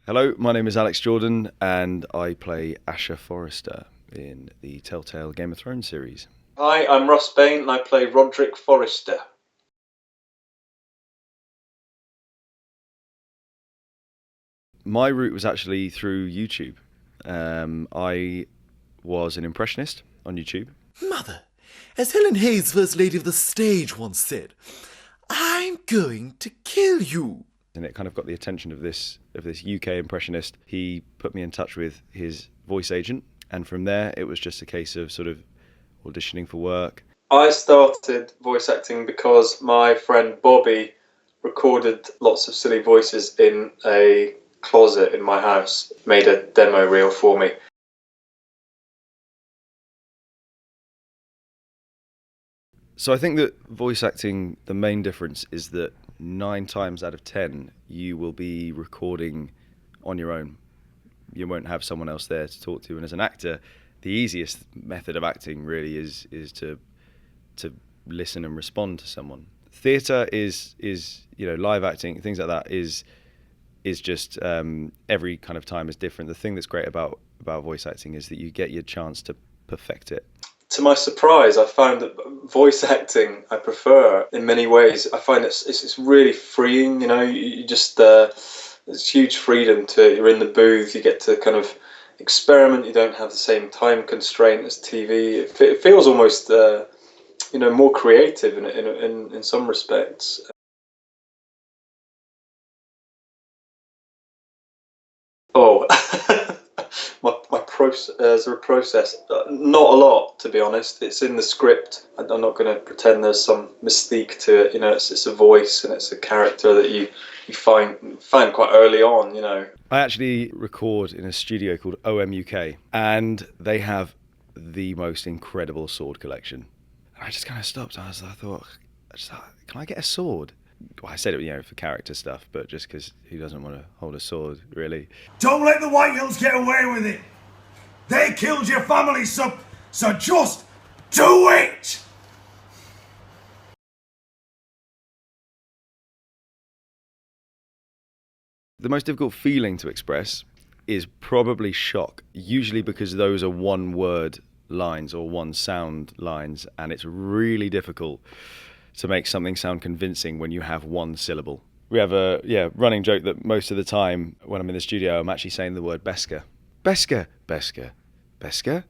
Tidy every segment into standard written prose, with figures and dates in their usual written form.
Hello, my name is Alex Jordan, and I play Asher Forrester in the Telltale Game Series. Hi, I'm Russ Bain, and I play Rodrik Forrester. My route was actually through YouTube. I was an impressionist on YouTube. Mother, as Helen Hayes, First Lady of the Stage, once said, I'm going to kill you. And it kind of got the attention of this UK impressionist. He put me in touch with his voice agent, and from there it was just a case of sort of auditioning for work. I started voice acting because my friend Bobby recorded lots of silly voices in a closet in my house, made a demo reel for me. So I think that voice acting, the main difference is that 9 times out of 10 you will be recording on your own. You won't have someone else there to talk to, and as an actor, the easiest method of acting really is to listen and respond to someone. Theatre is live acting, things like that is just every kind of time is different. The thing that's great about voice acting is that you get your chance to perfect it. To my surprise, I found that voice acting I prefer in many ways. I find it's really freeing. You just there's huge freedom you're in the booth. You get to kind of experiment. You don't have the same time constraint as TV. It feels almost more creative in some respects. Oh. There's a process, not a lot, to be honest. It's in the script. I'm not going to pretend there's some mystique to it. It's a voice and it's a character that you find quite early on. I actually record in a studio called OMUK, and they have the most incredible sword collection. And I just kind of stopped. I thought, can I get a sword? Well, I said it, for character stuff, but just because who doesn't want to hold a sword, really? Don't let the White Hills get away with it. They killed your family, so just do it! The most difficult feeling to express is probably shock, usually because those are one-word lines or one-sound lines, and it's really difficult to make something sound convincing when you have one syllable. We have a running joke that most of the time when I'm in the studio, I'm actually saying the word Beska. Beska, Beska, Beska,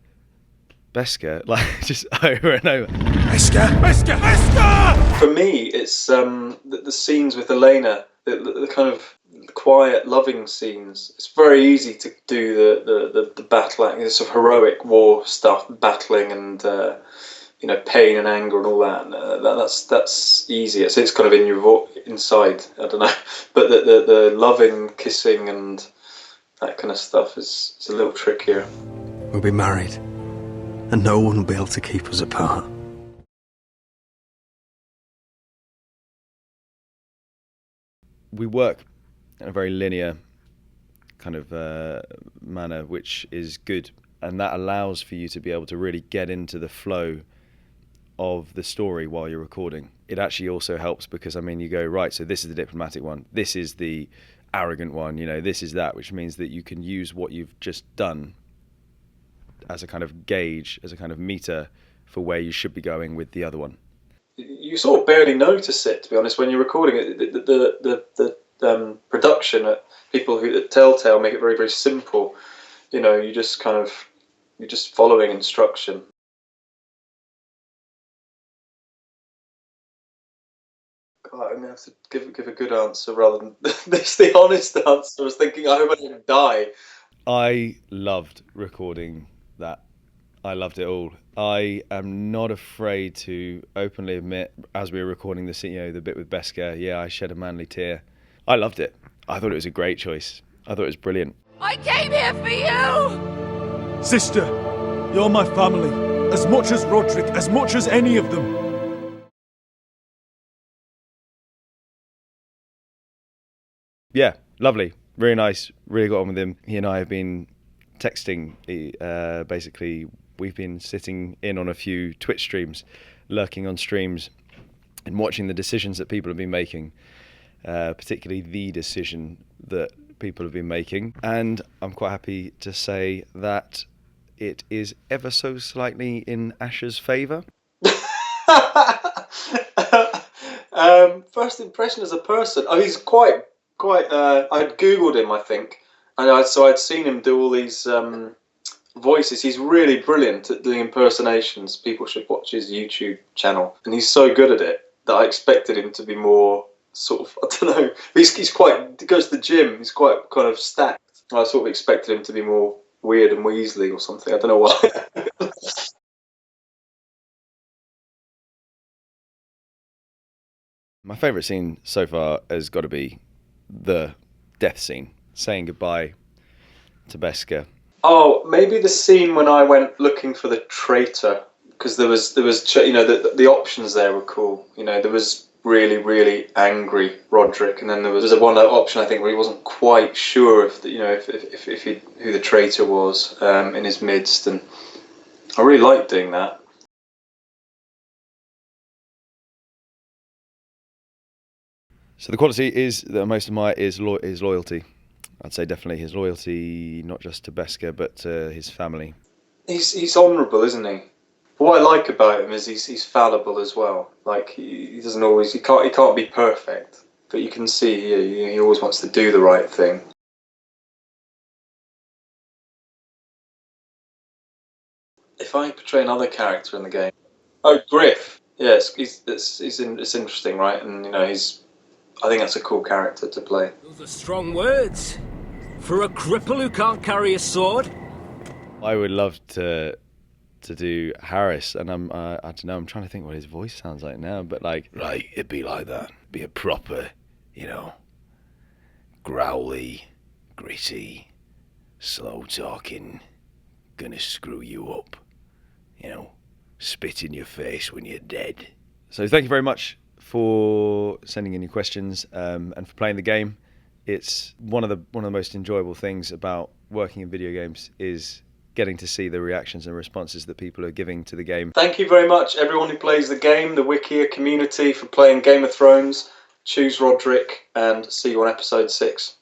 Beska, like just over and over. Beska, Beska, Beska! For me, it's the scenes with Elena, the kind of quiet, loving scenes. It's very easy to do the battling, the sort of heroic war stuff, battling and pain and anger and all that. That's easier. So it's kind of in your inside. I don't know, but the loving, kissing, and that kind of stuff is a little trickier. We'll be married, and no one will be able to keep us apart. We work in a very linear kind of manner, which is good, and that allows for you to be able to really get into the flow of the story while you're recording. It actually also helps because, you go, right, so this is the diplomatic one, this is the arrogant one, this is that, which means that you can use what you've just done as a kind of gauge, as a kind of meter for where you should be going with the other one. You sort of barely notice it, to be honest, when you're recording it. The production at people at Telltale make it very, very simple. You're just following instruction. God, I'm gonna have to give a good answer rather than this. The honest answer. I was thinking, I hope I don't die. I loved recording that. I loved it all. I am not afraid to openly admit, as we were recording the bit with Beska, I shed a manly tear. I loved it. I thought it was a great choice. I thought it was brilliant. I came here for you! Sister, you're my family. As much as Rodrik, as much as any of them. Yeah, lovely. Really nice. Really got on with him. He and I have been texting. Basically, we've been sitting in on a few Twitch streams, lurking on streams, and watching the decisions that people have been making. Particularly the decision that people have been making, and I'm quite happy to say that it is ever so slightly in Ash's favour. First impression as a person, oh, he's quite. I'd googled him, I think, and I'd seen him do all these voices. He's really brilliant at doing impersonations. People should watch his YouTube channel, and he's so good at it that I expected him to be more sort of, I don't know. He's quite. He goes to the gym. He's quite kind of stacked. I sort of expected him to be more weird and Weasley or something. I don't know why. My favourite scene so far has got to be the death scene, saying goodbye to Beskha. Oh, maybe the scene when I went looking for the traitor, because there was the options there were cool. There was really angry Rodrik, and then there was one option I think where he wasn't quite sure if who the traitor was in his midst, and I really liked doing that. So the quality that I most admire is his loyalty. I'd say definitely his loyalty, not just to Beskha, but to his family. He's honourable, isn't he? What I like about him is he's fallible as well. Like he doesn't always, he can't be perfect, but you can see he always wants to do the right thing. If I portray another character in the game, Griff. Yes, it's interesting, right? And I think that's a cool character to play. Those are strong words. For a cripple who can't carry a sword? I would love to do Harris, and I don't know, I'm trying to think what his voice sounds like now, but it'd be like that. Be a proper, growly, gritty, slow talking, gonna screw you up, spit in your face when you're dead. So thank you very much for sending in your questions and for playing the game. It's one of the most enjoyable things about working in video games is getting to see the reactions and responses that people are giving to the game. Thank you very much, everyone who plays the game, the Wikia community, for playing Game of Thrones. Choose Rodrik, and see you on episode 6.